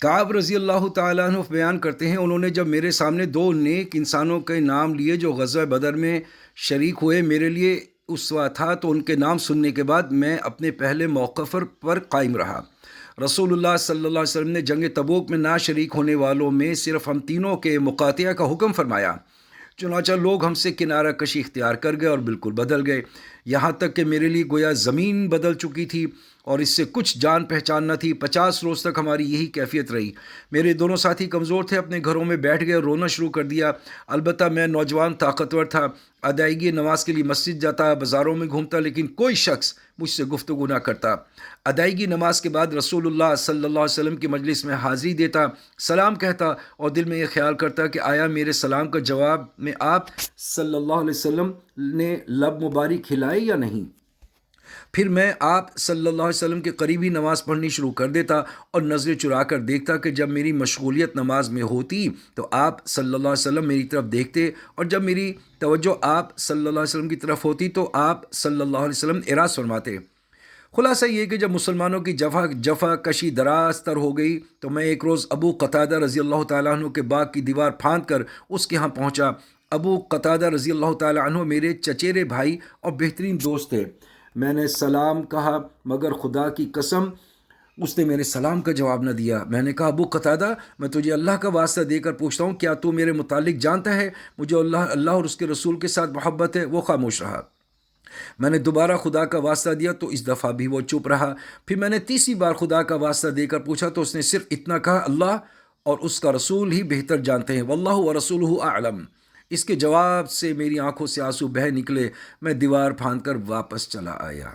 کعب رضی اللہ تعالیٰ عنہ بیان کرتے ہیں، انہوں نے جب میرے سامنے دو نیک انسانوں کے نام لیے جو غزوہ بدر میں شریک ہوئے، میرے لیے اسوہ تھا، تو ان کے نام سننے کے بعد میں اپنے پہلے موقف پر قائم رہا۔ رسول اللہ صلی اللہ علیہ وسلم نے جنگ تبوک میں نہ شریک ہونے والوں میں صرف ہم تینوں کے مقاطعہ کا حکم فرمایا، چنانچہ لوگ ہم سے کنارہ کشی اختیار کر گئے اور بالکل بدل گئے، یہاں تک کہ میرے لیے گویا زمین بدل چکی تھی اور اس سے کچھ جان پہچان نہ تھی۔ 50 روز تک ہماری یہی کیفیت رہی۔ میرے دونوں ساتھی کمزور تھے، اپنے گھروں میں بیٹھ گئے اور رونا شروع کر دیا۔ البتہ میں نوجوان طاقتور تھا، ادائیگی نماز کے لیے مسجد جاتا، بازاروں میں گھومتا، لیکن کوئی شخص مجھ سے گفتگو نہ کرتا۔ ادائیگی نماز کے بعد رسول اللہ صلی اللہ علیہ وسلم کی مجلس میں حاضری دیتا، سلام کہتا اور دل میں یہ خیال کرتا کہ آیا میرے سلام کا جواب میں آپ صلی اللہ علیہ وسلم نے لب مبارک ہلائے یا نہیں۔ پھر میں آپ صلی اللہ علیہ وسلم کے قریبی نماز پڑھنی شروع کر دیتا اور نظریں چرا کر دیکھتا کہ جب میری مشغولیت نماز میں ہوتی تو آپ صلی اللہ علیہ وسلم میری طرف دیکھتے، اور جب میری توجہ آپ صلی اللہ علیہ وسلم کی طرف ہوتی تو آپ صلی اللہ علیہ وسلم اعراض فرماتے۔ خلاصہ یہ کہ جب مسلمانوں کی جفا کشی دراز تر ہو گئی تو میں ایک روز ابو قتادہ رضی اللہ تعالیٰ عنہ کے باغ کی دیوار پھاند کر اس کے ہاں پہنچا۔ ابو قتادہ رضی اللہ تعالیٰ عنہ میرے چچیرے بھائی اور بہترین دوست تھے۔ میں نے سلام کہا، مگر خدا کی قسم اس نے میرے سلام کا جواب نہ دیا۔ میں نے کہا، ابو قتادہ، میں تجھے اللہ کا واسطہ دے کر پوچھتا ہوں، کیا تو میرے متعلق جانتا ہے مجھے اللہ اور اس کے رسول کے ساتھ محبت ہے؟ وہ خاموش رہا۔ میں نے دوبارہ خدا کا واسطہ دیا تو اس دفعہ بھی وہ چپ رہا۔ پھر میں نے تیسری بار خدا کا واسطہ دے کر پوچھا تو اس نے صرف اتنا کہا، اللہ اور اس کا رسول ہی بہتر جانتے ہیں، واللہ ورسولہ اعلم۔ اس کے جواب سے میری آنکھوں سے آنسو بہہ نکلے۔ میں دیوار پھاند کر واپس چلا آیا۔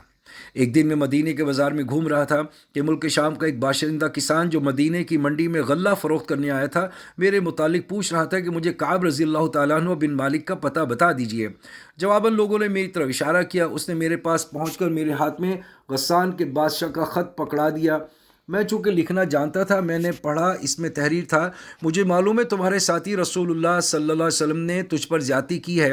ایک دن میں مدینے کے بازار میں گھوم رہا تھا کہ ملک شام کا ایک باشندہ کسان جو مدینے کی منڈی میں غلہ فروخت کرنے آیا تھا، میرے متعلق پوچھ رہا تھا کہ مجھے کعب رضی اللہ تعالیٰ عنہ بن مالک کا پتہ بتا دیجیے۔ جواباً لوگوں نے میری طرف اشارہ کیا۔ اس نے میرے پاس پہنچ کر میرے ہاتھ میں غسان کے بادشاہ کا خط پکڑا دیا۔ میں چونکہ لکھنا جانتا تھا، میں نے پڑھا۔ اس میں تحریر تھا، مجھے معلوم ہے تمہارے ساتھی رسول اللہ صلی اللہ علیہ وسلم نے تجھ پر زیادتی کی ہے،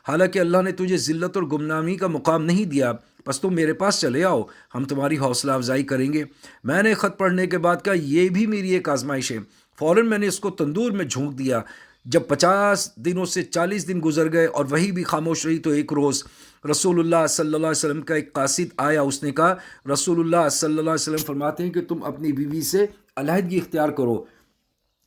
حالانکہ اللہ نے تجھے ذلت اور گمنامی کا مقام نہیں دیا، بس تم میرے پاس چلے آؤ، ہم تمہاری حوصلہ افزائی کریں گے۔ میں نے خط پڑھنے کے بعد کہا، یہ بھی میری ایک آزمائش ہے۔ فوراً میں نے اس کو تندور میں جھونک دیا۔ جب 50 دنوں سے 40 دن گزر گئے اور وہی بھی خاموش رہی تو ایک روز رسول اللہ صلی اللہ علیہ وسلم کا ایک قاصد آیا۔ اس نے کہا، رسول اللہ صلی اللہ علیہ وسلم فرماتے ہیں کہ تم اپنی بیوی سے علیحدگی اختیار کرو۔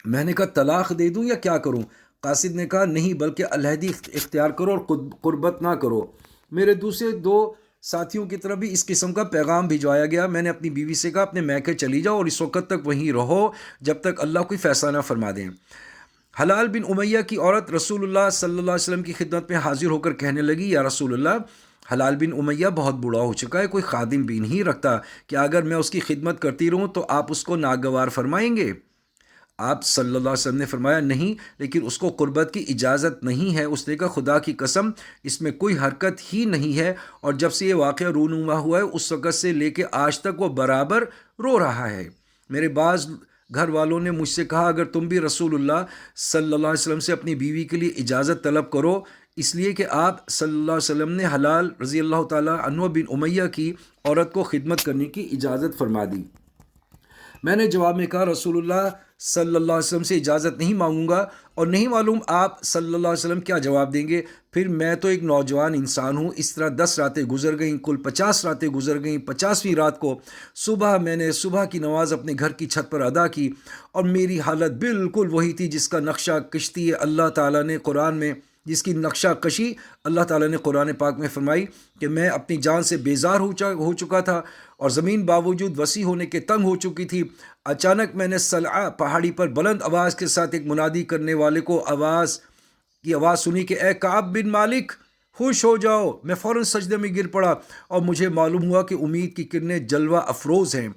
میں نے کہا، طلاق دے دوں یا کیا کروں؟ قاصد نے کہا، نہیں بلکہ علیحدگی اختیار کرو اور قربت نہ کرو۔ میرے دوسرے دو ساتھیوں کی طرف بھی اس قسم کا پیغام بھجوایا گیا۔ میں نے اپنی بیوی سے کہا، اپنے میکے چلی جاؤ اور اس وقت تک وہیں رہو جب تک اللہ کوئی فیصلہ نہ فرما دیں۔ حلال بن امیہ کی عورت رسول اللہ صلی اللہ علیہ وسلم کی خدمت میں حاضر ہو کر کہنے لگی، یا رسول اللہ، حلال بن امیہ بہت بوڑھا ہو چکا ہے، کوئی خادم بھی نہیں رکھتا، کہ اگر میں اس کی خدمت کرتی رہوں تو آپ اس کو ناگوار فرمائیں گے؟ آپ صلی اللہ علیہ وسلم نے فرمایا، نہیں، لیکن اس کو قربت کی اجازت نہیں ہے۔ اس نے کہا، خدا کی قسم اس میں کوئی حرکت ہی نہیں ہے، اور جب سے یہ واقعہ رونما ہوا ہے اس وقت سے لے کے آج تک وہ برابر رو رہا ہے۔ میرے بعض گھر والوں نے مجھ سے کہا، اگر تم بھی رسول اللہ صلی اللہ علیہ وسلم سے اپنی بیوی کے لیے اجازت طلب کرو، اس لیے کہ آپ صلی اللہ علیہ وسلم نے حلال رضی اللہ تعالیٰ عنہ بن امیہ کی عورت کو خدمت کرنے کی اجازت فرما دی۔ میں نے جواب میں کہا، رسول اللہ صلی اللہ علیہ وسلم سے اجازت نہیں مانگوں گا، اور نہیں معلوم آپ صلی اللہ علیہ وسلم کیا جواب دیں گے۔ پھر میں تو ایک نوجوان انسان ہوں۔ اس طرح 10 راتیں گزر گئیں، کل 50 راتیں گزر گئیں۔ 50ویں رات کو میں نے صبح کی نماز اپنے گھر کی چھت پر ادا کی، اور میری حالت بالکل وہی تھی جس کا نقشہ کشتی اللہ تعالیٰ نے قرآن میں جس کی نقشہ کشی اللہ تعالیٰ نے قرآن پاک میں فرمائی کہ میں اپنی جان سے بیزار ہو چکا تھا اور زمین باوجود وسیع ہونے کے تنگ ہو چکی تھی۔ اچانک میں نے صلعہ پہاڑی پر بلند آواز کے ساتھ ایک منادی کرنے والے کو آواز سنی کہ اے کعب بن مالک، خوش ہو جاؤ۔ میں فوراً سجدے میں گر پڑا اور مجھے معلوم ہوا کہ امید کی کرنیں جلوہ افروز ہیں۔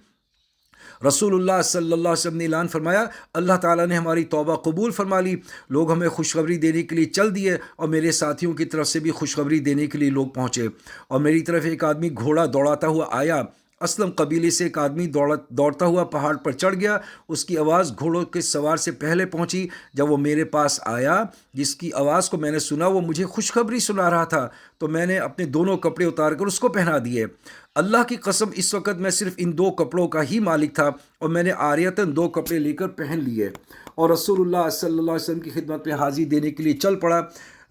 رسول اللہ صلی اللہ علیہ وسلم نے اعلان فرمایا، اللہ تعالیٰ نے ہماری توبہ قبول فرما لی۔ لوگ ہمیں خوشخبری دینے کے لیے چل دیے، اور میرے ساتھیوں کی طرف سے بھی خوشخبری دینے کے لیے لوگ پہنچے، اور میری طرف ایک آدمی گھوڑا دوڑاتا ہوا آیا۔ اسلم قبیلے سے ایک آدمی دوڑتا ہوا پہاڑ پر چڑھ گیا. اس کی آواز گھوڑوں کے سوار سے پہلے پہنچی. جب وہ میرے پاس آیا، جس کی آواز کو میں نے سنا، وہ مجھے خوشخبری سنا رہا تھا، تو میں نے اپنے دونوں کپڑے اتار کر اس کو پہنا دیے. اللہ کی قسم، اس وقت میں صرف ان 2 کپڑوں کا ہی مالک تھا، اور میں نے عاریتاً 2 کپڑے لے کر پہن لیے اور رسول اللہ صلی اللہ علیہ وسلم کی خدمت میں حاضری دینے کے لیے چل پڑا.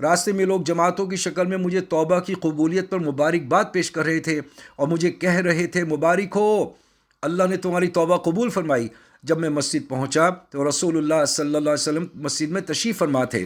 راستے میں لوگ جماعتوں کی شکل میں مجھے توبہ کی قبولیت پر مبارکباد پیش کر رہے تھے اور مجھے کہہ رہے تھے، مبارک ہو، اللہ نے تمہاری توبہ قبول فرمائی. جب میں مسجد پہنچا تو رسول اللہ صلی اللہ علیہ وسلم مسجد میں تشریف فرما تھے.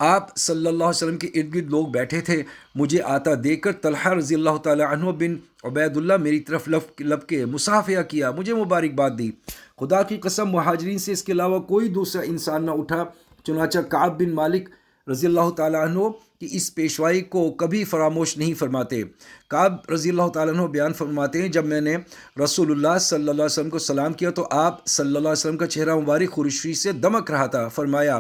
آپ صلی اللہ علیہ وسلم کے ارد گرد لوگ بیٹھے تھے. مجھے آتا دیکھ کر طلحہ رضی اللہ تعالی عنہ بن عبید اللہ میری طرف لب کے مصافحہ کیا، مجھے مبارکباد دی. خدا کی قسم، مہاجرین سے اس کے علاوہ کوئی دوسرا انسان نہ اٹھا. چنانچہ کعب بن مالک رضی اللہ تعالیٰ عنہ کی اس پیشوائی کو کبھی فراموش نہیں فرماتے. کعب رضی اللہ تعالیٰ عنہ بیان فرماتے ہیں، جب میں نے رسول اللہ صلی اللہ علیہ وسلم کو سلام کیا تو آپ صلی اللہ علیہ وسلم کا چہرہ مبارک خوشی سے دمک رہا تھا. فرمایا،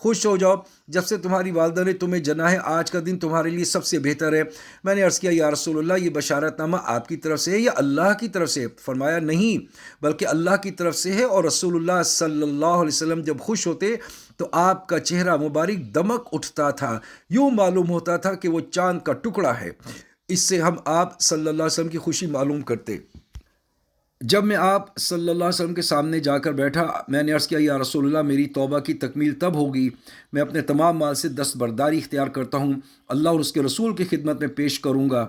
خوش ہو جاؤ، جب سے تمہاری والدہ نے تمہیں جنا ہے آج کا دن تمہارے لیے سب سے بہتر ہے. میں نے عرض کیا، یا رسول اللہ، یہ بشارت نامہ آپ کی طرف سے ہے یا اللہ کی طرف سے؟ فرمایا، نہیں، بلکہ اللہ کی طرف سے ہے. اور رسول اللہ صلی اللہ علیہ وسلم جب خوش ہوتے تو آپ کا چہرہ مبارک دمک اٹھتا تھا، یوں معلوم ہوتا تھا کہ وہ چاند کا ٹکڑا ہے. اس سے ہم آپ صلی اللہ علیہ وسلم کی خوشی معلوم کرتے. جب میں آپ صلی اللہ علیہ وسلم کے سامنے جا کر بیٹھا، میں نے عرض کیا، یا رسول اللہ، میری توبہ کی تکمیل تب ہوگی میں اپنے تمام مال سے دستبرداری اختیار کرتا ہوں، اللہ اور اس کے رسول کی خدمت میں پیش کروں گا.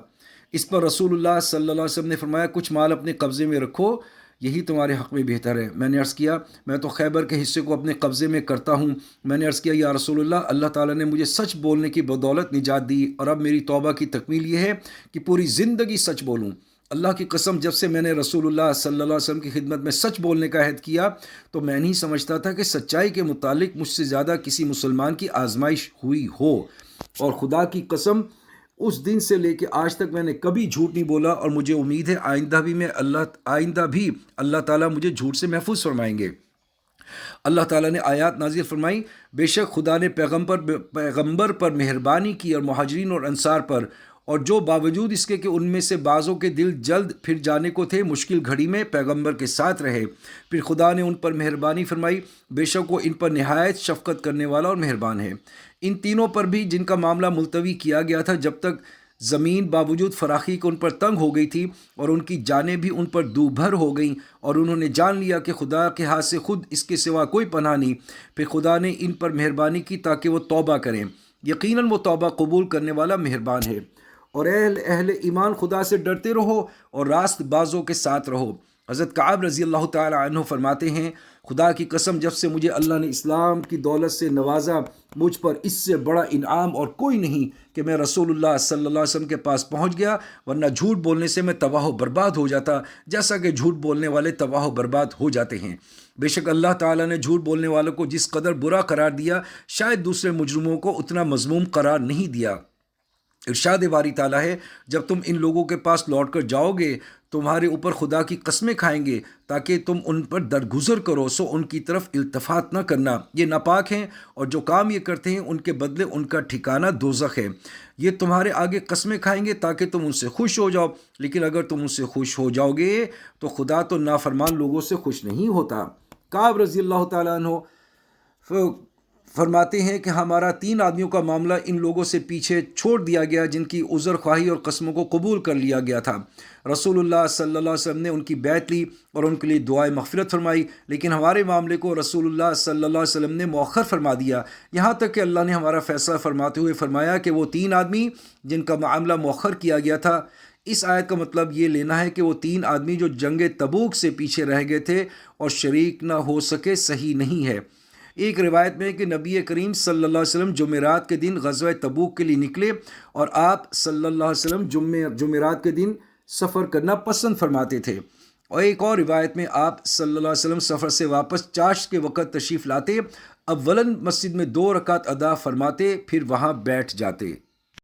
اس پر رسول اللہ صلی اللہ علیہ وسلم نے فرمایا، کچھ مال اپنے قبضے میں رکھو، یہی تمہارے حق میں بہتر ہے. میں نے عرض کیا، میں تو خیبر کے حصے کو اپنے قبضے میں کرتا ہوں. میں نے عرض کیا، یا رسول اللہ، اللہ تعالیٰ نے مجھے سچ بولنے کی بدولت نجات دی، اور اب میری توبہ کی تکمیل یہ ہے کہ پوری زندگی سچ بولوں. اللہ کی قسم، جب سے میں نے رسول اللہ صلی اللہ علیہ وسلم کی خدمت میں سچ بولنے کا عہد کیا تو میں نہیں سمجھتا تھا کہ سچائی کے متعلق مجھ سے زیادہ کسی مسلمان کی آزمائش ہوئی ہو. اور خدا کی قسم، اس دن سے لے کے آج تک میں نے کبھی جھوٹ نہیں بولا، اور مجھے امید ہے آئندہ بھی اللہ تعالیٰ مجھے جھوٹ سے محفوظ فرمائیں گے. اللہ تعالیٰ نے آیات نازل فرمائی، بے شک خدا نے پیغمبر پر مہربانی کی اور مہاجرین اور انصار پر، اور جو باوجود اس کے کہ ان میں سے بعضوں کے دل جلد پھر جانے کو تھے، مشکل گھڑی میں پیغمبر کے ساتھ رہے. پھر خدا نے ان پر مہربانی فرمائی، بے شک وہ ان پر نہایت شفقت کرنے والا اور مہربان ہے. ان تینوں پر بھی جن کا معاملہ ملتوی کیا گیا تھا، جب تک زمین باوجود فراخی کے ان پر تنگ ہو گئی تھی اور ان کی جانیں بھی ان پر دوبھر ہو گئیں، اور انہوں نے جان لیا کہ خدا کے ہاتھ سے خود اس کے سوا کوئی پناہ نہیں. پھر خدا نے ان پر مہربانی کی تاکہ وہ توبہ کریں. یقیناً وہ توبہ قبول کرنے والا مہربان ہے. اور اہل ایمان، خدا سے ڈرتے رہو اور راست بازوں کے ساتھ رہو. حضرت کعب رضی اللہ تعالی عنہ فرماتے ہیں، خدا کی قسم، جب سے مجھے اللہ نے اسلام کی دولت سے نوازا، مجھ پر اس سے بڑا انعام اور کوئی نہیں کہ میں رسول اللہ صلی اللہ علیہ وسلم کے پاس پہنچ گیا، ورنہ جھوٹ بولنے سے میں تباہ و برباد ہو جاتا، جیسا کہ جھوٹ بولنے والے تباہ و برباد ہو جاتے ہیں. بے شک اللہ تعالیٰ نے جھوٹ بولنے والوں کو جس قدر برا قرار دیا، شاید دوسرے مجرموں کو اتنا مذموم قرار نہیں دیا. ارشاد باری تعالیٰ ہے، جب تم ان لوگوں کے پاس لوٹ کر جاؤ گے تمہارے اوپر خدا کی قسمیں کھائیں گے تاکہ تم ان پر درگزر کرو، سو ان کی طرف التفات نہ کرنا، یہ ناپاک ہیں، اور جو کام یہ کرتے ہیں ان کے بدلے ان کا ٹھکانہ دوزخ ہے. یہ تمہارے آگے قسمیں کھائیں گے تاکہ تم ان سے خوش ہو جاؤ، لیکن اگر تم ان سے خوش ہو جاؤ گے تو خدا تو نافرمان لوگوں سے خوش نہیں ہوتا. کعب رضی اللہ تعالیٰ عنہ فرماتے ہیں کہ ہمارا 3 آدمیوں کا معاملہ ان لوگوں سے پیچھے چھوڑ دیا گیا جن کی عذر خواہی اور قسموں کو قبول کر لیا گیا تھا. رسول اللہ صلی اللہ علیہ وسلم نے ان کی بیعت لی اور ان کے لیے دعائے مغفرت فرمائی، لیکن ہمارے معاملے کو رسول اللہ صلی اللہ علیہ وسلم نے مؤخر فرما دیا، یہاں تک کہ اللہ نے ہمارا فیصلہ فرماتے ہوئے فرمایا کہ وہ 3 آدمی جن کا معاملہ مؤخر کیا گیا تھا، اس آیت کا مطلب یہ لینا ہے کہ وہ 3 آدمی جو جنگ تبوک سے پیچھے رہ گئے تھے اور شریک نہ ہو سکے، صحیح نہیں ہے. ایک روایت میں ہے کہ نبی کریم صلی اللہ علیہ وسلم جمعرات کے دن غزوہ تبوک کے لیے نکلے اور آپ صلی اللہ علیہ وسلم جمعرات کے دن سفر کرنا پسند فرماتے تھے. اور ایک اور روایت میں آپ صلی اللہ علیہ وسلم سفر سے واپس چاشت کے وقت تشریف لاتے، اولاً مسجد میں 2 رکعت ادا فرماتے، پھر وہاں بیٹھ جاتے.